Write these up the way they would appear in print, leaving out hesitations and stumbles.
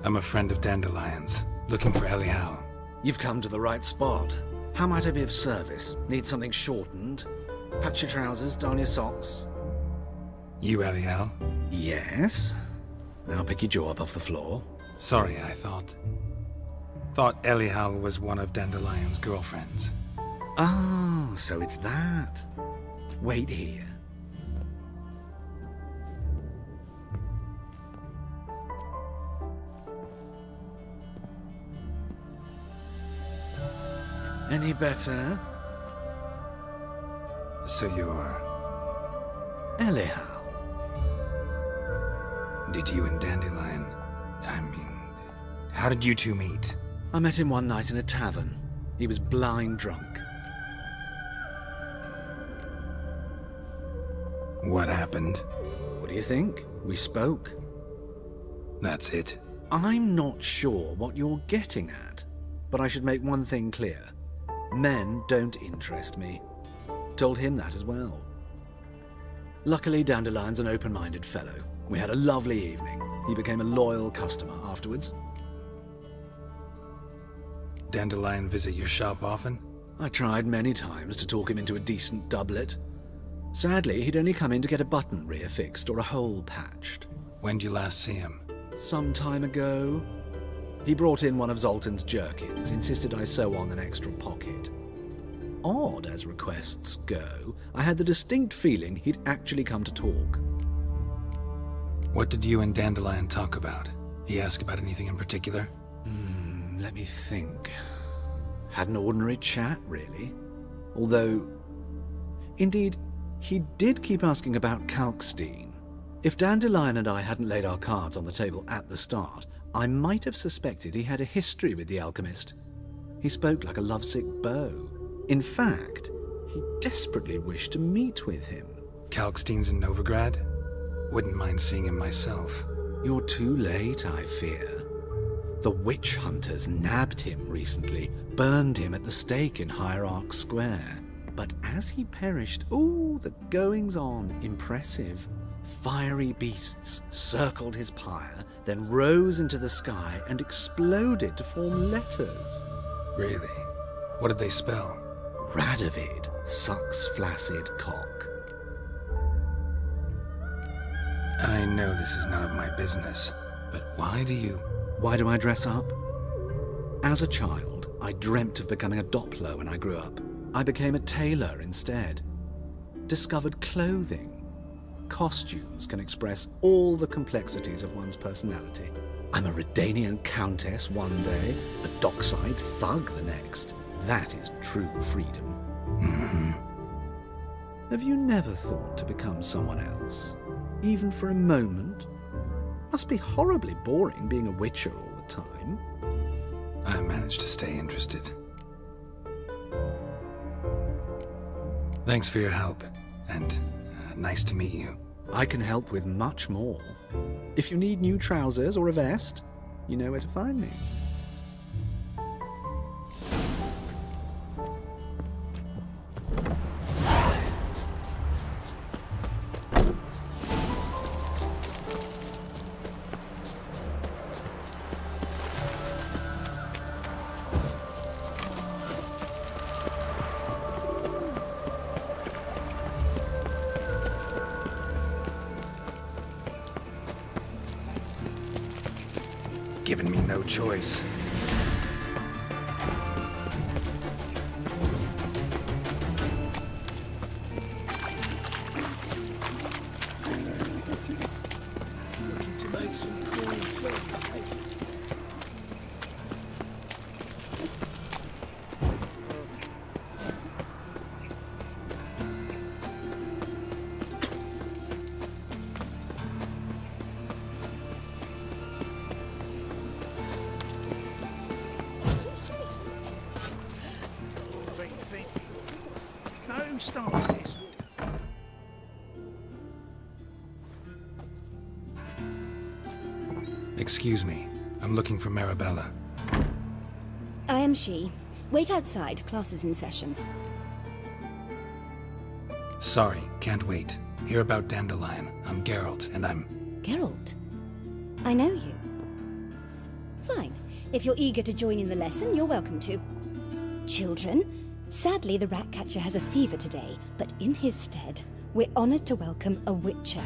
I'm a friend of Dandelion's, looking for Elial. You've come to the right spot. How might I be of service? Need something shortened? Patch your trousers, darn your socks. You Elial? Yes. Now pick your jaw up off the floor. Sorry, I thought Elial was one of Dandelion's girlfriends. Oh, so it's that. Wait here. Any better? So you're... Elial. Did you and Dandelion... how did you two meet? I met him one night in a tavern. He was blind drunk. What happened? What do you think? We spoke. That's it? I'm not sure what you're getting at, but I should make one thing clear. Men don't interest me. Told him that as well. Luckily, Dandelion's an open-minded fellow. We had a lovely evening. He became a loyal customer afterwards. Dandelion visit your shop often? I tried many times to talk him into a decent doublet. Sadly, he'd only come in to get a button reaffixed or a hole patched. When'd you last see him? Some time ago. He brought in one of Zoltan's jerkins, insisted I sew on an extra pocket. Odd as requests go, I had the distinct feeling he'd actually come to talk. What did you and Dandelion talk about? He asked about anything in particular? Let me think. Had an ordinary chat, really. Although, indeed, he did keep asking about Kalkstein. If Dandelion and I hadn't laid our cards on the table at the start, I might have suspected he had a history with the alchemist. He spoke like a lovesick beau. In fact, he desperately wished to meet with him. Kalkstein's in Novigrad? Wouldn't mind seeing him myself. You're too late, I fear. The witch hunters nabbed him recently, burned him at the stake in Hierarch Square. But as he perished, the goings-on, impressive. Fiery beasts circled his pyre, then rose into the sky and exploded to form letters. Really? What did they spell? Radovid sucks flaccid cock. I know this is none of my business, but why do I dress up? As a child, I dreamt of becoming a Doppler when I grew up. I became a tailor instead. Discovered clothing. Costumes can express all the complexities of one's personality. I'm a Redanian countess one day, a dockside thug the next. That is true freedom. Have you never thought to become someone else? Even for a moment? Must be horribly boring being a witcher all the time. I managed to stay interested. Thanks for your help, and nice to meet you. I can help with much more. If you need new trousers or a vest, you know where to find me. Given me no choice. Looking to make some coins, mate. Who started this? Excuse me. I'm looking for Marabella. I am she. Wait outside. Class is in session. Sorry, can't wait. Hear about Dandelion. I'm Geralt, and I'm... Geralt? I know you. Fine. If you're eager to join in the lesson, you're welcome to. Children, sadly the Ratcatcher has a fever today, but in his stead, we're honoured to welcome a Witcher,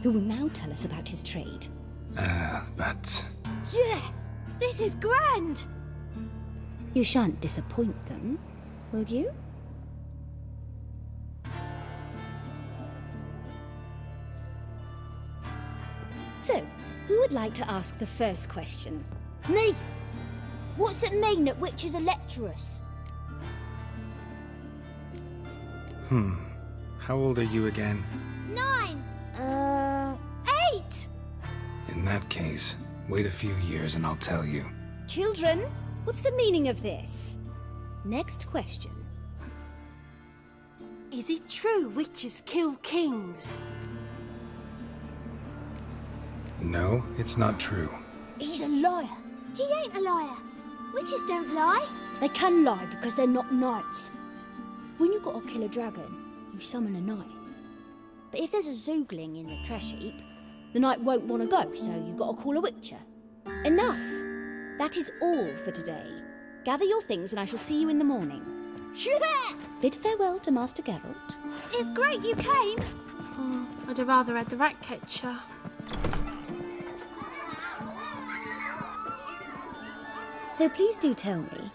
who will now tell us about his trade. But... Yeah! This is grand! You shan't disappoint them, will you? So, who would like to ask the first question? Me! What's it mean that witches are lecturers? How old are you again? 9! 8! In that case, wait a few years and I'll tell you. Children, what's the meaning of this? Next question. Is it true witches kill kings? No, it's not true. He's a liar. He ain't a liar. Witches don't lie. They can lie because they're not knights. When you gotta kill a dragon, you summon a knight. But if there's a zoogling in the trash heap, the knight won't want to go, so you gotta call a witcher. Enough! That is all for today. Gather your things and I shall see you in the morning. Yeah! Bid farewell to Master Geralt. It's great you came. I'd have rather had the Ratcatcher. So please do tell me,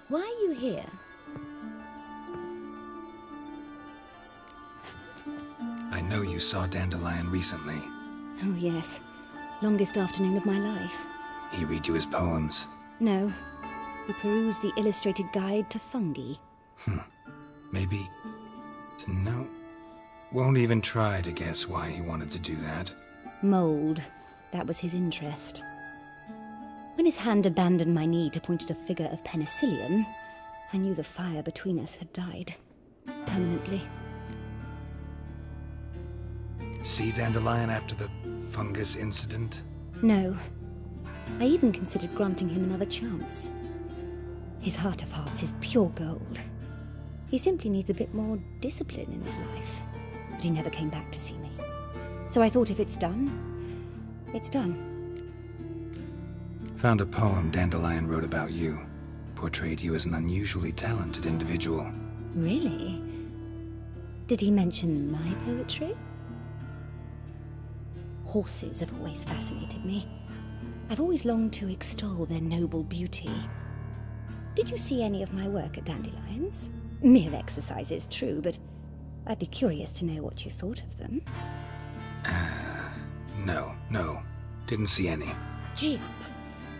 why are you here? I know you saw Dandelion recently. Oh yes, longest afternoon of my life. He read you his poems. No, he perused the illustrated guide to fungi. Maybe... No. Won't even try to guess why he wanted to do that. Mould, that was his interest. When his hand abandoned my knee to point at a figure of penicillium, I knew the fire between us had died. Permanently. See Dandelion after the fungus incident? No. I even considered granting him another chance. His heart of hearts is pure gold. He simply needs a bit more discipline in his life. But he never came back to see me. So I thought if it's done, it's done. Found a poem Dandelion wrote about you. Portrayed you as an unusually talented individual. Really? Did he mention my poetry? Horses have always fascinated me. I've always longed to extol their noble beauty. Did you see any of my work at Dandelion's? Mere exercises, true, but I'd be curious to know what you thought of them. No. Didn't see any. Gee up!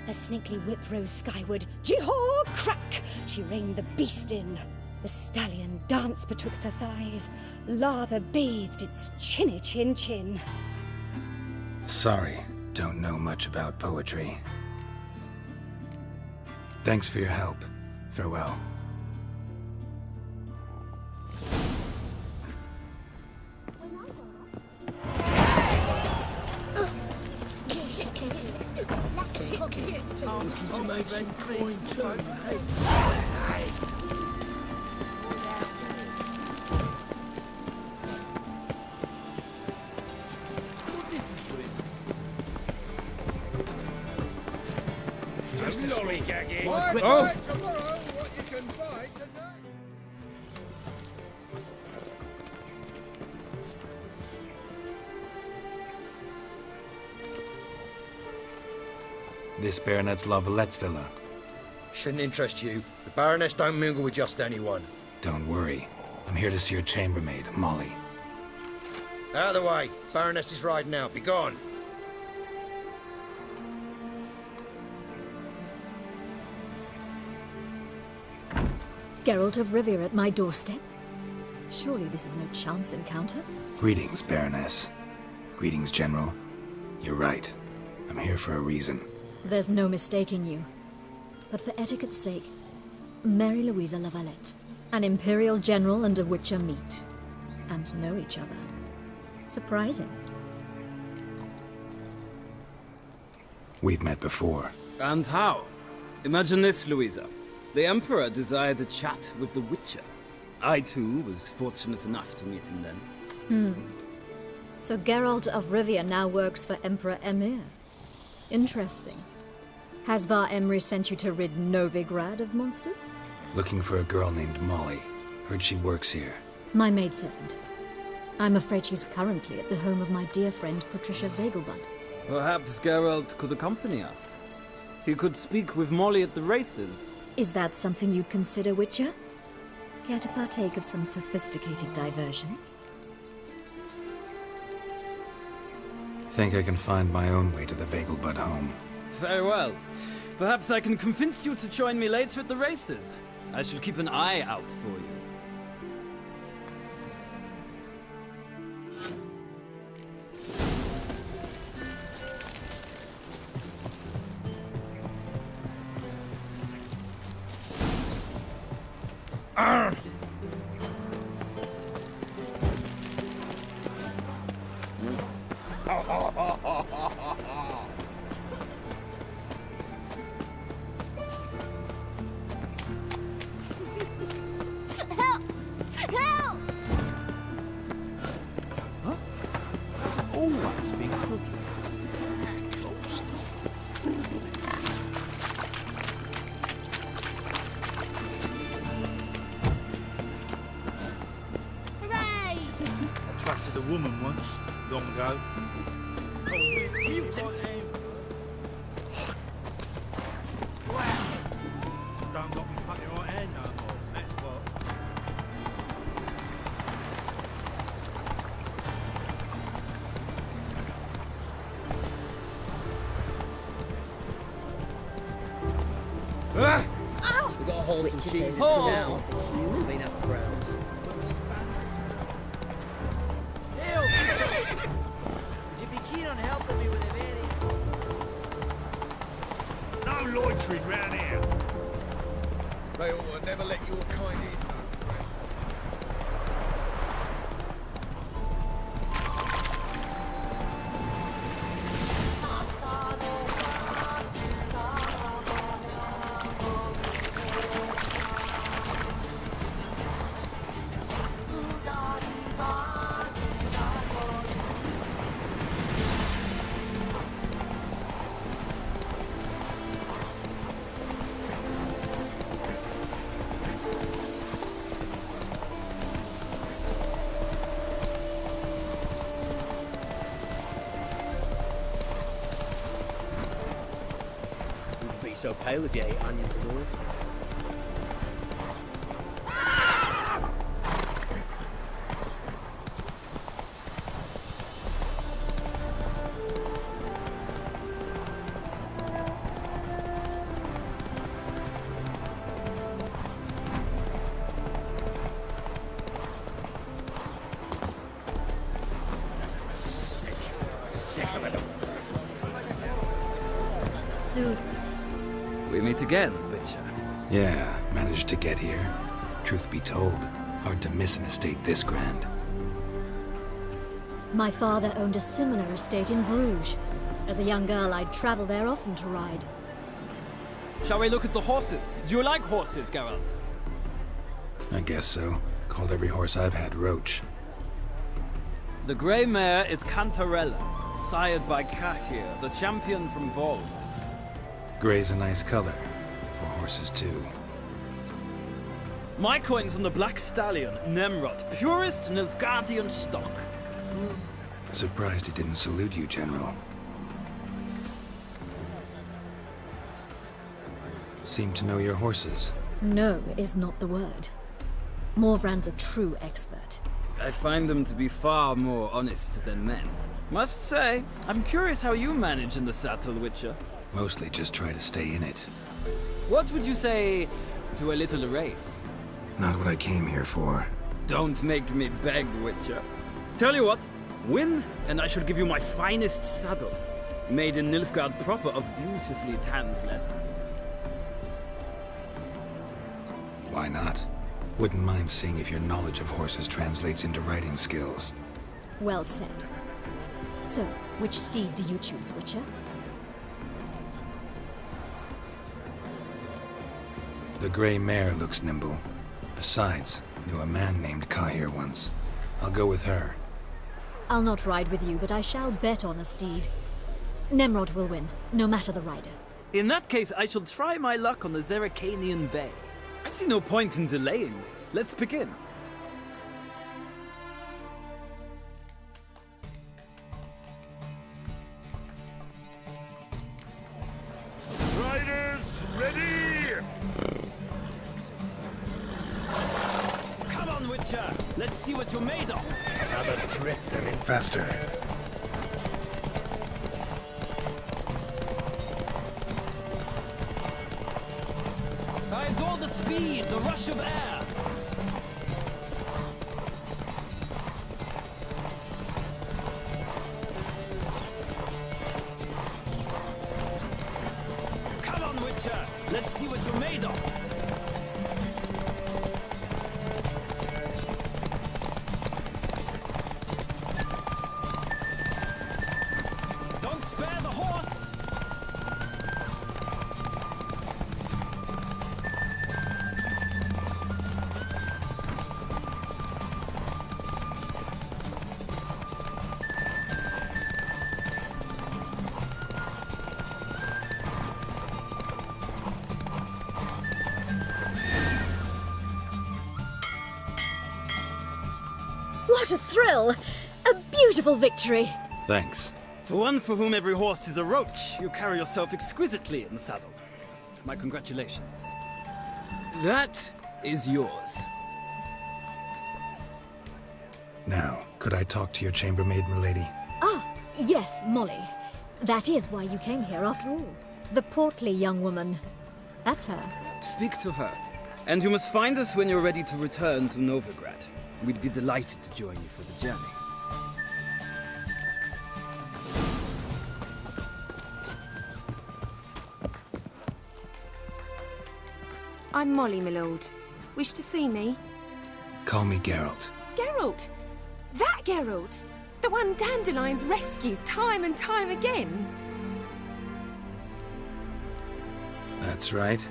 Her snakely whip rose skyward. Jee-haw! Crack! She reined the beast in. The stallion danced betwixt her thighs. Lather bathed its chinny chin. Sorry, don't know much about poetry. Thanks for your help. Farewell. Looking to make some coin too. Buy tomorrow what you can buy today. This Baronet's La Vallette's villa. Shouldn't interest you. The Baroness don't mingle with just anyone. Don't worry. I'm here to see your chambermaid, Molly. Out of the way. Baroness is riding out. Be gone. Geralt of Rivia at my doorstep? Surely this is no chance encounter? Greetings, Baroness. Greetings, General. You're right. I'm here for a reason. There's no mistaking you. But for etiquette's sake, Mary Louisa La Valette, an Imperial General and a Witcher meet, and know each other. Surprising. We've met before. And how? Imagine this, Louisa. The Emperor desired a chat with the Witcher. I, too, was fortunate enough to meet him then. So Geralt of Rivia now works for Emperor Emir. Interesting. Has Var Emry sent you to rid Novigrad of monsters? Looking for a girl named Molly. Heard she works here. My maidservant. I'm afraid she's currently at the home of my dear friend Patricia Vegelbud. Perhaps Geralt could accompany us. He could speak with Molly at the races. Is that something you'd consider, Witcher? Care to partake of some sophisticated diversion? Think I can find my own way to the Vegelbud home. Very well. Perhaps I can convince you to join me later at the races. I shall keep an eye out for you. Help! Help! Huh? Has it always been cooking? Close. Hooray! I trusted a woman once, long ago. Mutant! Don't got me fucking right hand no more, that's what. We've got to hold some cheese in town. Clean up the grounds. Would you be keen on helping me with a very... No loitering round here. They ought to never let your kind in. You'd be so pale if you ate onions and all. Sick of it. Soon. We meet again, Witcher. Yeah, managed to get here. Truth be told, hard to miss an estate this grand. My father owned a similar estate in Bruges. As a young girl, I'd travel there often to ride. Shall we look at the horses? Do you like horses, Geralt? I guess so. Called every horse I've had Roach. The grey mare is Cantarella, sired by Cahir, the champion from Vol. Grey's a nice color. For horses, too. My coin's on the black stallion, Nemrod, purest Nilfgaardian stock. Surprised he didn't salute you, General. Seem to know your horses. No is not the word. Morvran's a true expert. I find them to be far more honest than men. Must say, I'm curious how you manage in the saddle, Witcher. Mostly just try to stay in it. What would you say to a little race? Not what I came here for. Don't make me beg, Witcher. Tell you what, win, and I shall give you my finest saddle, made in Nilfgaard proper of beautifully tanned leather. Why not? Wouldn't mind seeing if your knowledge of horses translates into riding skills. Well said. So, which steed do you choose, Witcher? The gray mare looks nimble. Besides, knew a man named Cahir once. I'll go with her. I'll not ride with you, but I shall bet on a steed. Nemrod will win, no matter the rider. In that case, I shall try my luck on the Zeracanian Bay. I see no point in delaying this. Let's begin. Riders, ready! Come on, Witcher! Let's see what you're made of! Another drifter in faster. I adore the speed, the rush of air! Come on, Witcher! Let's see what you're made of! Don't spare the horse! What a thrill! A beautiful victory! Thanks. For one for whom every horse is a roach, you carry yourself exquisitely in the saddle. My congratulations. That is yours. Now, could I talk to your chambermaid, milady? Ah, yes, Molly. That is why you came here after all. The portly young woman. That's her. Speak to her. And you must find us when you're ready to return to Novigrad. We'd be delighted to join you for the journey. I'm Molly, my lord. Wish to see me? Call me Geralt. Geralt! That Geralt! The one Dandelion's rescued time and time again! That's right.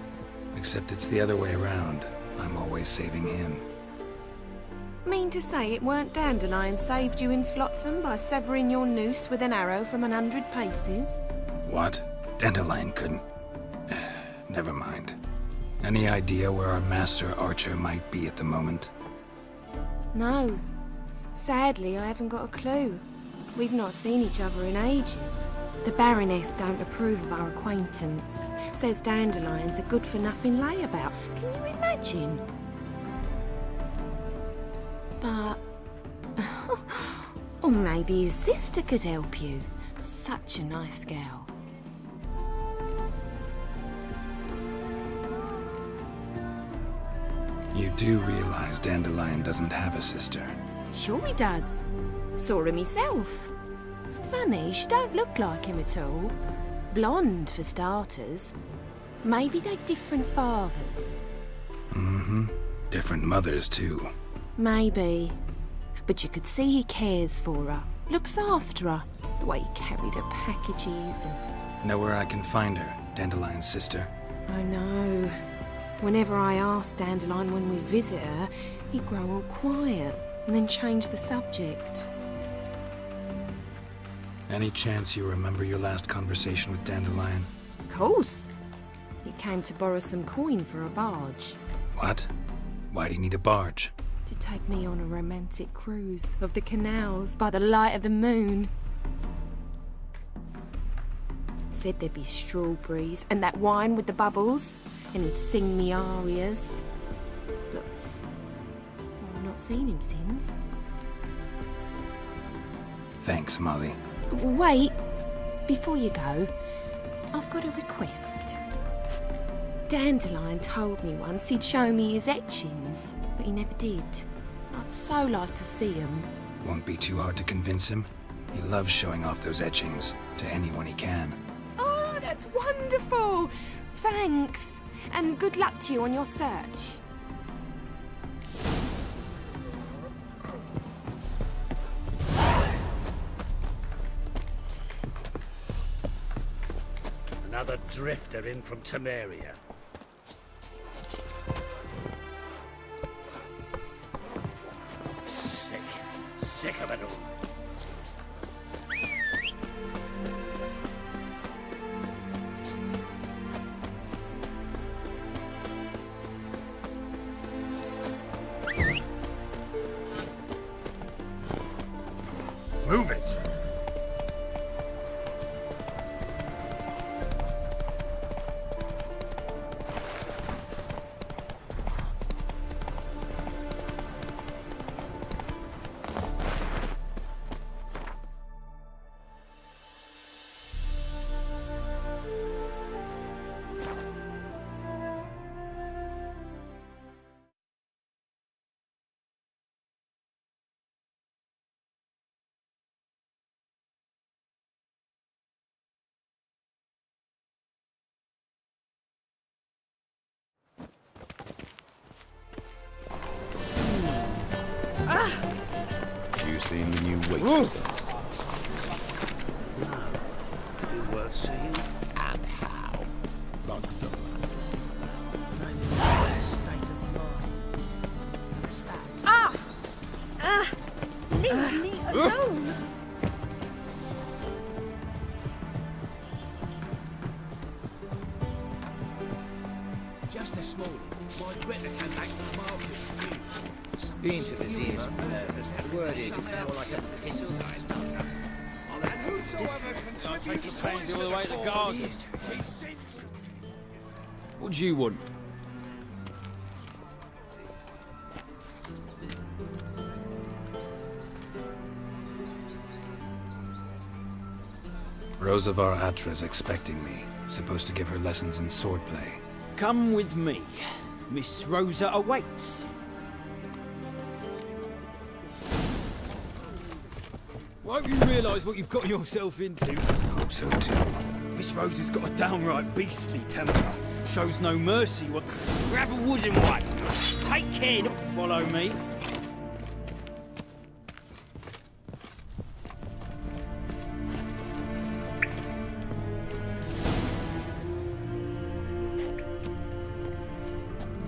Except it's the other way around. I'm always saving him. Mean to say it weren't Dandelion saved you in Flotsam by severing your noose with an arrow from 100 paces? What? Dandelion couldn't. Never mind. Any idea where our master archer might be at the moment? No. Sadly, I haven't got a clue. We've not seen each other in ages. The Baroness don't approve of our acquaintance. Says Dandelion's a good-for-nothing layabout. Can you imagine? But... or maybe his sister could help you. Such a nice girl. You do realize Dandelion doesn't have a sister. Sure he does. Saw him myself. Funny, she don't look like him at all. Blonde, for starters. Maybe they've different fathers. Mm-hmm. Different mothers, too. Maybe. But you could see he cares for her. Looks after her. The way he carried her packages and... Know where I can find her, Dandelion's sister? I know. Whenever I ask Dandelion when we visit her, he'd grow all quiet and then change the subject. Any chance you remember your last conversation with Dandelion? Of course. He came to borrow some coin for a barge. What? Why do you need a barge? To take me on a romantic cruise of the canals by the light of the moon. Said there'd be strawberries and that wine with the bubbles, and he'd sing me arias. But I've not seen him since. Thanks, Molly. Wait, before you go, I've got a request. Dandelion told me once he'd show me his etchings, but he never did. I'd so like to see them. Won't be too hard to convince him. He loves showing off those etchings to anyone he can. Oh, that's wonderful! Thanks, and good luck to you on your search. Another drifter in from Temeria. Sick of it all. Seen the new waitresses? No. Be worth seeing. And how? Like some lasses. It's a state of mind. Understand? Leave me alone! Just this morning, my Greta came back from the market confused. Being to the ears, the word is it's more like a piss Don't take the pansy all the way to the garden. What do you want? Rosa var Atra's expecting me. Supposed to give her lessons in swordplay. Come with me. Miss Rosa awaits. Won't you realise what you've got yourself into? Hope so too. Miss Rosa's got a downright beastly temper. Shows no mercy. Grab a wooden one. Take care not to follow me.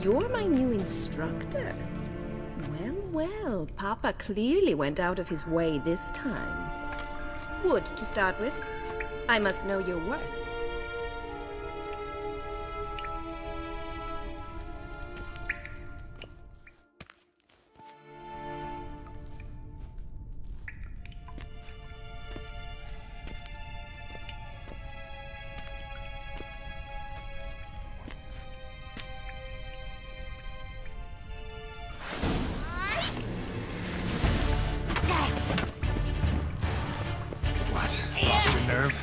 You're my new instructor? Well, well, Papa clearly went out of his way this time. Wood, to start with. I must know your worth. What? Lost your nerve?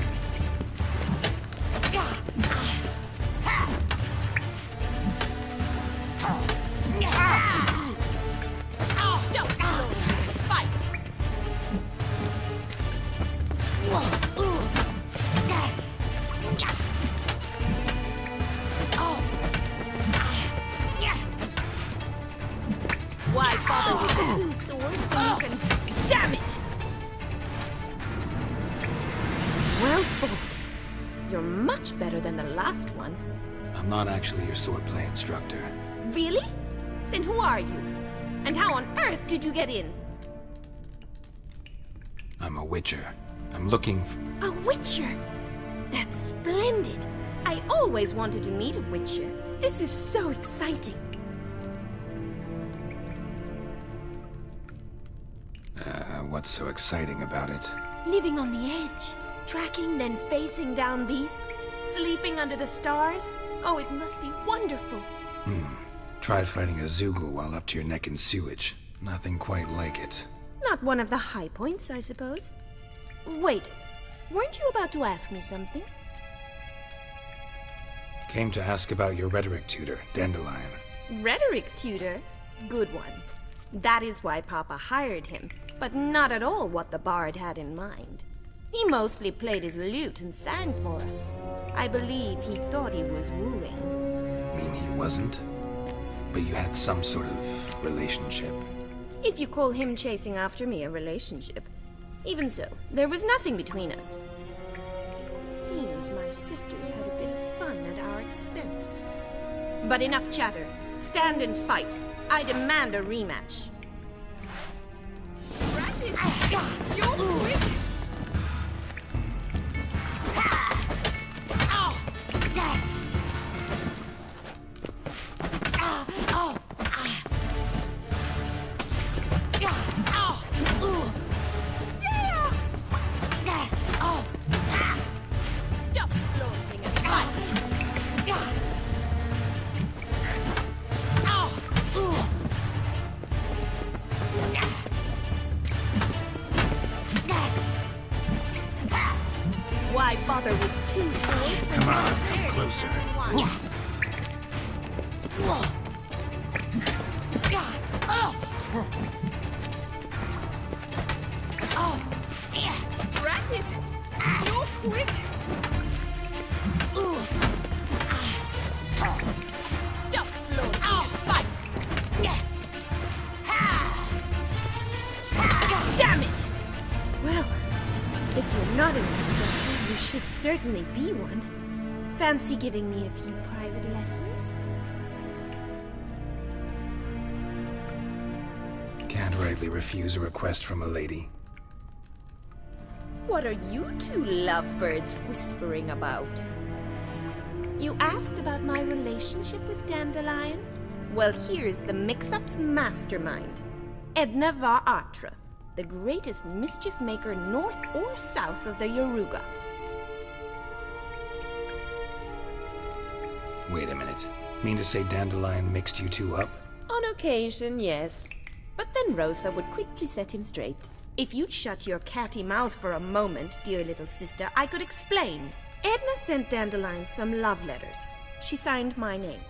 Why bother with the two swords when you can... Damn it! Well fought. You're much better than the last one. I'm not actually your swordplay instructor. Really? Then who are you? And how on earth did you get in? I'm a witcher. I'm looking for... A witcher? That's splendid. I always wanted to meet a witcher. This is so exciting. What's so exciting about it? Living on the edge. Tracking, then facing down beasts. Sleeping under the stars. Oh, it must be wonderful. Tried fighting a Zoogle while up to your neck in sewage. Nothing quite like it. Not one of the high points, I suppose. Wait, weren't you about to ask me something? Came to ask about your rhetoric tutor, Dandelion. Rhetoric tutor? Good one. That is why Papa hired him, but not at all what the bard had in mind. He mostly played his lute and sang for us. I believe he thought he was wooing. Mean he wasn't? But you had some sort of relationship. If you call him chasing after me a relationship. Even so, there was nothing between us. Seems my sisters had a bit of fun at our expense. But enough chatter. Stand and fight. I demand a rematch. Ratted! You're quick! Stop flaunting and fight! Why bother with two swords when Come on, you're come prepared closer. for one? Ratted! You're quick! Stop flaunting and fight! Damn it! not an instructor, you should certainly be one. Fancy giving me a few private lessons? Can't rightly refuse a request from a lady. What are you two lovebirds whispering about? You asked about my relationship with Dandelion? Well, here's the mix-up's mastermind. Edna Va Atra, the greatest mischief maker north or south of the Yaruga. Wait a minute. Mean to say Dandelion mixed you two up? On occasion, yes. But then Rosa would quickly set him straight. If you'd shut your catty mouth for a moment, dear little sister, I could explain. Edna sent Dandelion some love letters. She signed my name.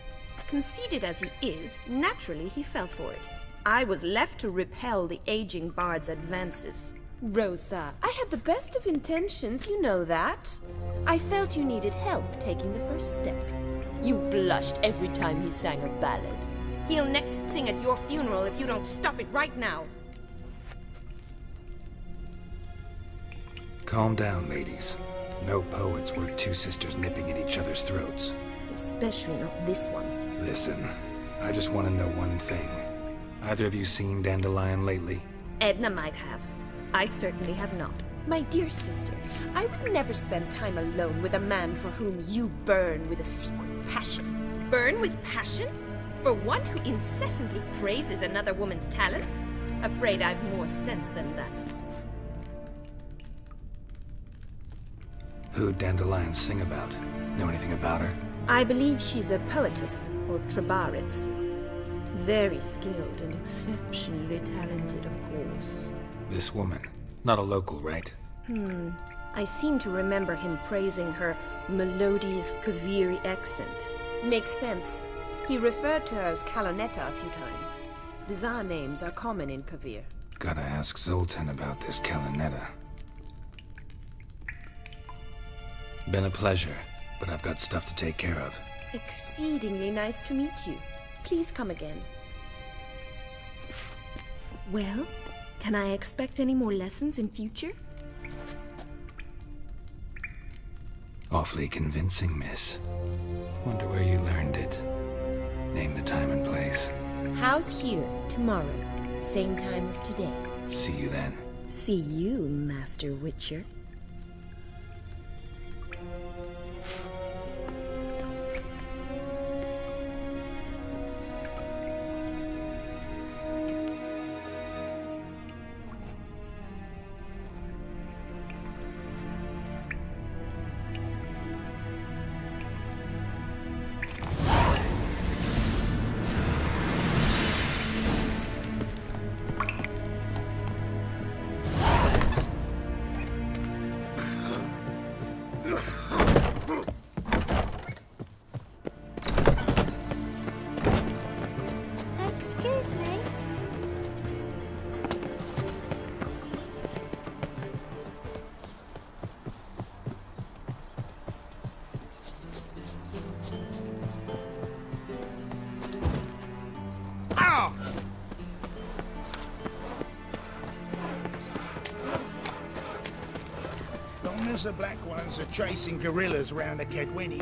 Conceited as he is, naturally he fell for it. I was left to repel the aging bard's advances. Rosa, I had the best of intentions, you know that. I felt you needed help taking the first step. You blushed every time he sang a ballad. He'll next sing at your funeral if you don't stop it right now. Calm down, ladies. No poet's worth two sisters nipping at each other's throats. Especially not this one. Listen, I just want to know one thing. Either of you seen Dandelion lately? Edna might have. I certainly have not. My dear sister, I would never spend time alone with a man for whom you burn with a secret passion. Burn with passion? For one who incessantly praises another woman's talents? Afraid I've more sense than that. Who'd Dandelion sing about? Know anything about her? I believe she's a poetess, or trabaritz. Very skilled and exceptionally talented, of course. This woman. Not a local, right? I seem to remember him praising her melodious Kaviri accent. Makes sense. He referred to her as Kalonetta a few times. Bizarre names are common in Kavir. Gotta ask Zoltan about this Kalonetta. Been a pleasure, but I've got stuff to take care of. Exceedingly nice to meet you. Please come again. Well, can I expect any more lessons in future? Awfully convincing, miss. Wonder where you learned it. Name the time and place. House here, tomorrow. Same time as today. See you then. See you, Master Witcher. Excuse me. Long as the black ones are chasing gorillas round the Kedweni.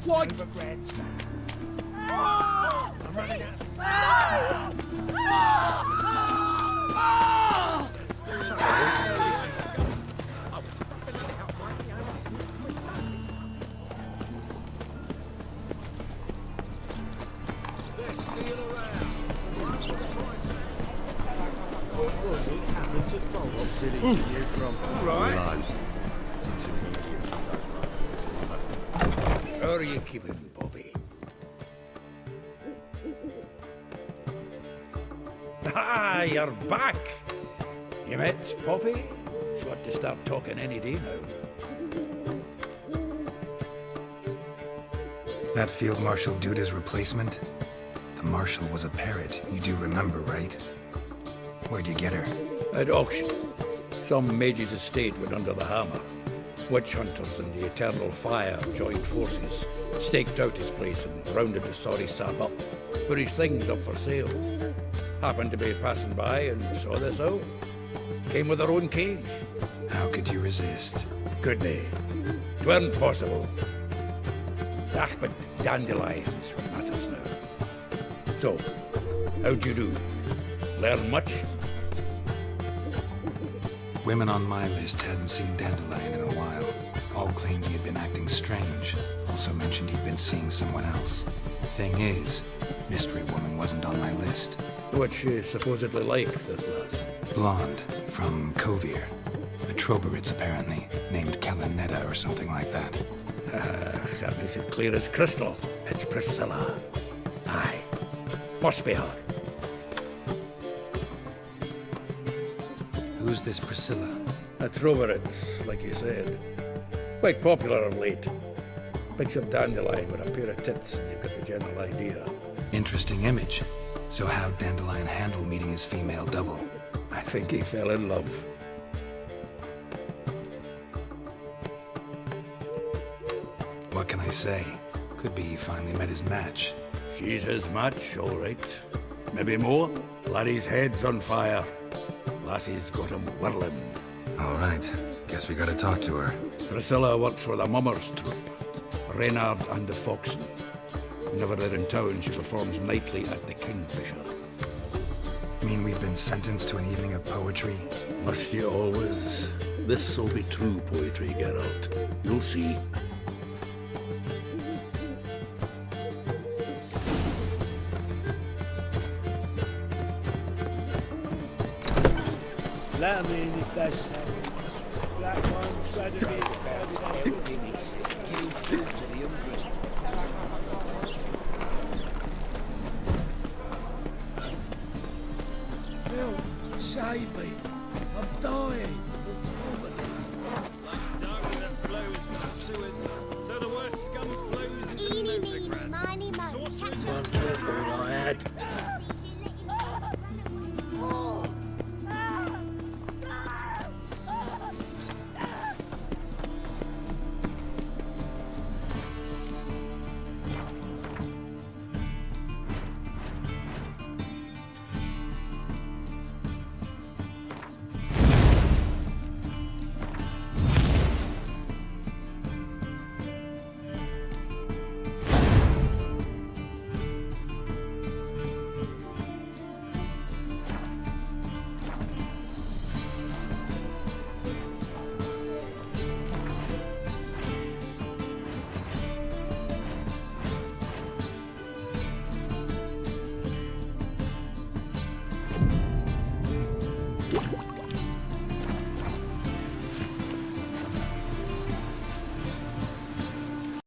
What? For Grad's sake. I'm running out. They're still around. What was it happened to Folt's village you from? Right. Loads. It's intimidating to get those rifles. How are you keeping, Bobby? Ah, you're back! You met Poppy? She's got to start talking any day now. That Field Marshal Duda's replacement? The Marshal was a parrot, you do remember, right? Where'd you get her? At auction. Some mage's estate went under the hammer. Witch hunters and the Eternal Fire joined forces, staked out his place and rounded the sorry sap up. Put his things up for sale. Happened to be passing by and saw this out. Came with her own cage. How could you resist? Couldn't he? 'Tweren't possible. Ah, but dandelions what matters now. So, how'd you do? Learn much? Women on my list hadn't seen Dandelion in a while. All claimed he had been acting strange. Also mentioned he'd been seeing someone else. Thing is, Mystery Woman wasn't on my list. What's she supposedly like, this lass? Blonde, from Kovir. A Troberitz, apparently, named Kalanetta or something like that. That makes it clear as crystal. It's Priscilla. Aye. Must be her. Who's this Priscilla? A Troberitz, like you said. Quite popular of late. Picture Dandelion with a pair of tits, and you've got the general idea. Interesting image. So how'd Dandelion handle meeting his female double? I think he fell in love. What can I say? Could be he finally met his match. She's his match, all right. Maybe more. Laddie's head's on fire. Lassie's got him whirling. All right. Guess we gotta talk to her. Priscilla works for the Mummers troupe. Reynard and the Foxen. Whenever they're in town, she performs nightly at the Kingfisher. Mean we've been sentenced to an evening of poetry? Must you always? This'll be true poetry, Geralt. You'll see. Let me in if there's some. Black one, suddenly it's getting through to the umbrella. Help! Save me! I'm dying of poverty. Like dung that flows to the sewers, so the worst scum flows into the underground. One drink all I had.